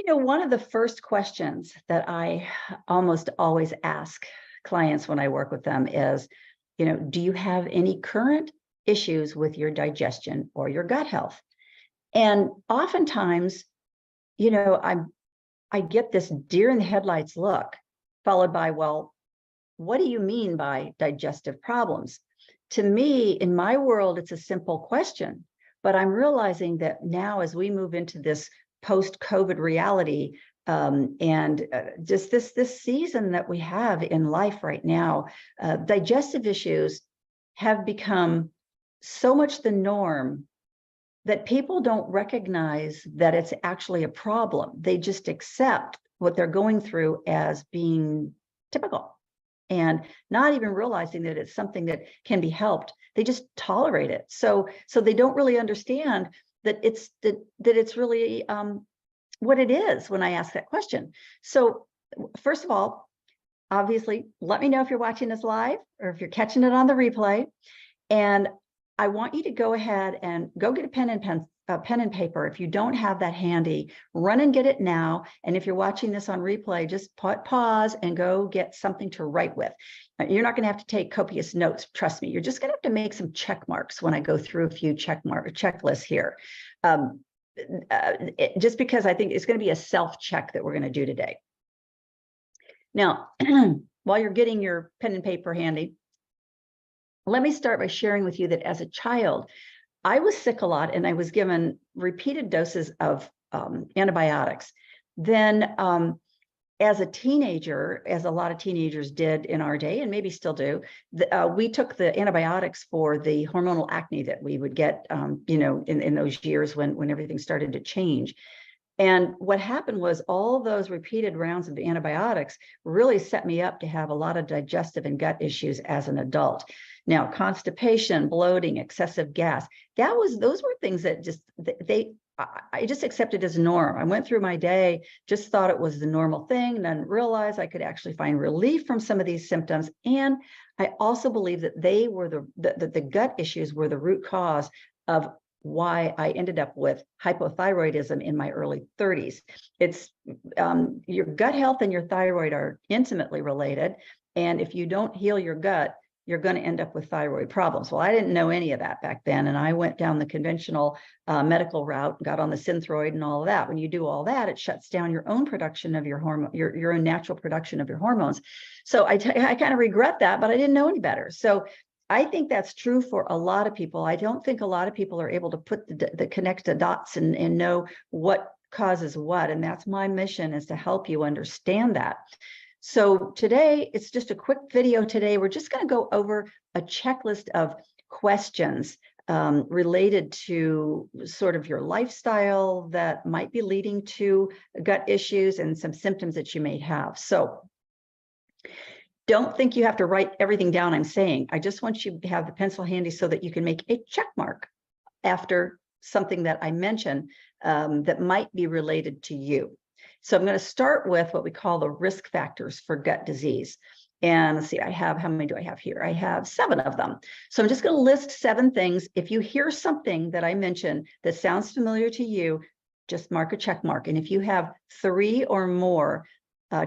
One of the first questions that I almost always ask clients when I work with them is, do you have any current issues with your digestion or your gut health? And oftentimes, you know, I'm I get this deer in the headlights look, followed by, well, what do you mean by digestive problems? To me, in my world, it's a simple question, but I'm realizing that now as we move into this post-COVID reality, and just this season that we have in life right now, digestive issues have become so much the norm that people don't recognize that it's actually a problem. They just accept what they're going through as being typical and not even realizing that it's something that can be helped. They just tolerate it. So they don't really understand that it's really what it is when I ask that question. So first of all, obviously, let me know if you're watching this live or if you're catching it on the replay. And I want you to go ahead and go get a pen and paper. If you don't have that handy, run and get it now. And if you're watching this on replay, just pause and go get something to write with. You're not going to have to take copious notes. Trust me. You're just going to have to make some check marks when I go through a few checklists here. Just because I think it's going to be a self-check that we're going to do today. Now, while you're getting your pen and paper handy, let me start by sharing with you that as a child, I was sick a lot and I was given repeated doses of antibiotics. Then as a teenager, as a lot of teenagers did in our day and maybe still do, we took the antibiotics for the hormonal acne that we would get, in those years when everything started to change. And what happened was all those repeated rounds of antibiotics really set me up to have a lot of digestive and gut issues as an adult. Now, constipation, bloating, excessive gas, those were things that I just accepted as norm. I went through my day, just thought it was the normal thing, and then realized I could actually find relief from some of these symptoms. And I also believe that they were the gut issues were the root cause of why I ended up with hypothyroidism in my early 30s. It's your gut health and your thyroid are intimately related. And if you don't heal your gut, you're going to end up with thyroid problems. Well, I didn't know any of that back then. And I went down the conventional medical route, got on the Synthroid and all of that. When you do all that, it shuts down your own production of your hormone, your own natural production of your hormones. So I kind of regret that, but I didn't know any better. So I think that's true for a lot of people. I don't think a lot of people are able to put the connect the dots and know what causes what. And that's my mission, is to help you understand that. So today, it's just a quick video today. We're just going to go over a checklist of questions related to sort of your lifestyle that might be leading to gut issues and some symptoms that you may have. So don't think you have to write everything down I'm saying. I just want you to have the pencil handy so that you can make a check mark after something that I mentioned that might be related to you. So I'm going to start with what we call the risk factors for gut disease. And let's see, how many do I have here? I have 7 of them. So I'm just going to list 7 things. If you hear something that I mentioned that sounds familiar to you, just mark a check mark. And if you have 3 or more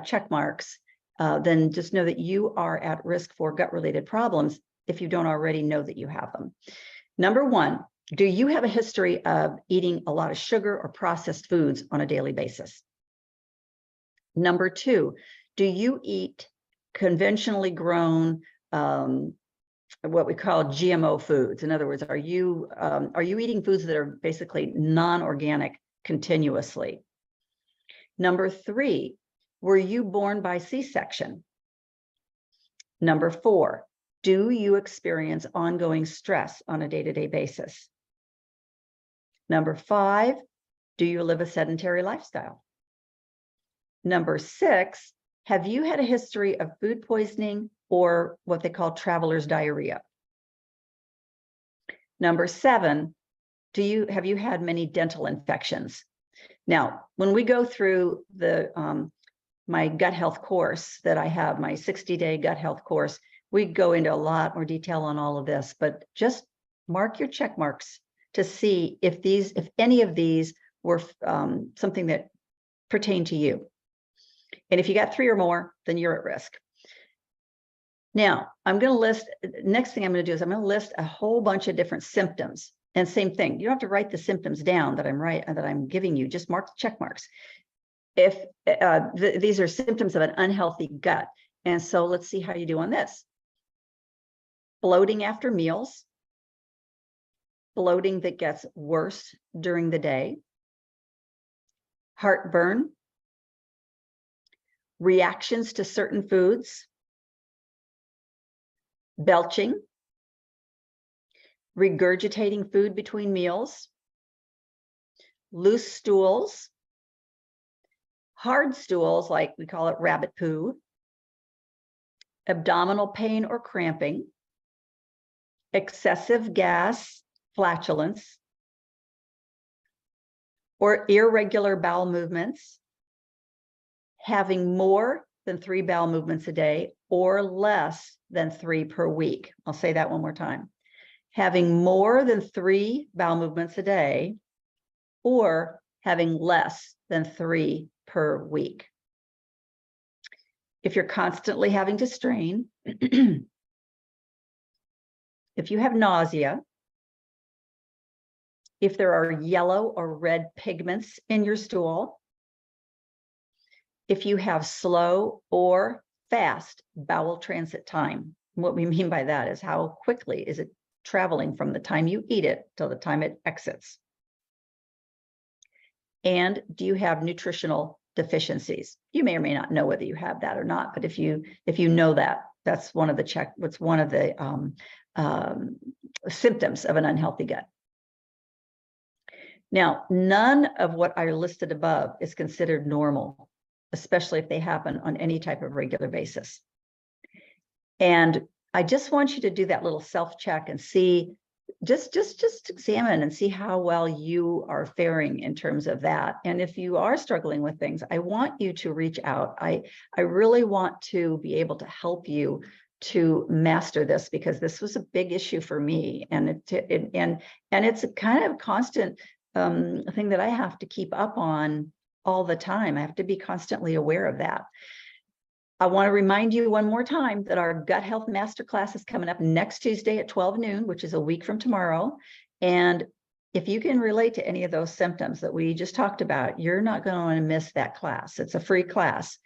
check marks, then just know that you are at risk for gut-related problems if you don't already know that you have them. Number 1, do you have a history of eating a lot of sugar or processed foods on a daily basis? Number 2, do you eat conventionally grown, what we call GMO foods? In other words, are you eating foods that are basically non-organic continuously? Number 3, were you born by C-section? Number 4, do you experience ongoing stress on a day-to-day basis? Number 5, do you live a sedentary lifestyle? Number 6, have you had a history of food poisoning or what they call traveler's diarrhea? Number 7, have you had many dental infections? Now, when we go through my gut health course that I have, my 60-day gut health course, we go into a lot more detail on all of this, but just mark your check marks to see if any of these were something that pertain to you. And if you got 3 or more, then you're at risk. Now, I'm going to list, next thing I'm going to do is I'm going to list a whole bunch of different symptoms. And same thing, you don't have to write the symptoms down that I'm giving you, just mark check marks. If these are symptoms of an unhealthy gut. And so let's see how you do on this. Bloating after meals, bloating that gets worse during the day, heartburn, reactions to certain foods, belching, regurgitating food between meals, loose stools, hard stools, like we call it rabbit poo, abdominal pain or cramping, excessive gas, flatulence, or irregular bowel movements, having more than 3 bowel movements a day or less than 3 per week. I'll say that one more time. Having more than 3 bowel movements a day or having less than 3 per week. If you're constantly having to strain, if you have nausea, if there are yellow or red pigments in your stool, if you have slow or fast bowel transit time. What we mean by that is how quickly is it traveling from the time you eat it till the time it exits. And do you have nutritional deficiencies? You may or may not know whether you have that or not, but if you know that, that's one of the symptoms of an unhealthy gut. Now, none of what I listed above is considered normal, especially if they happen on any type of regular basis. And I just want you to do that little self-check and see, just examine and see how well you are faring in terms of that. And if you are struggling with things, I want you to reach out. I really want to be able to help you to master this, because this was a big issue for me. And it's a kind of constant thing that I have to keep up on all the time. I have to be constantly aware of that. I want to remind you one more time that our Gut Health Masterclass is coming up next Tuesday at 12 noon, which is a week from tomorrow. And if you can relate to any of those symptoms that we just talked about, you're not going to want to miss that class. It's a free class.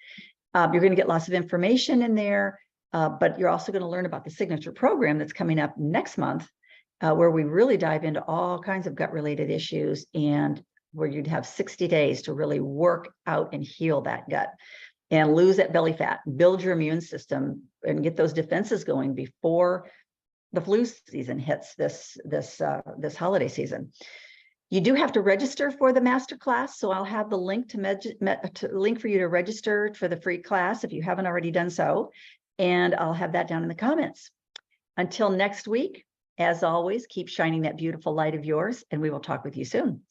You're going to get lots of information in there, but you're also going to learn about the signature program that's coming up next month, where we really dive into all kinds of gut-related issues, and where you'd have 60 days to really work out and heal that gut and lose that belly fat, build your immune system, and get those defenses going before the flu season hits this holiday season. You do have to register for the masterclass, so I'll have the link link for you to register for the free class if you haven't already done so, and I'll have that down in the comments. Until next week, as always, keep shining that beautiful light of yours, and we will talk with you soon.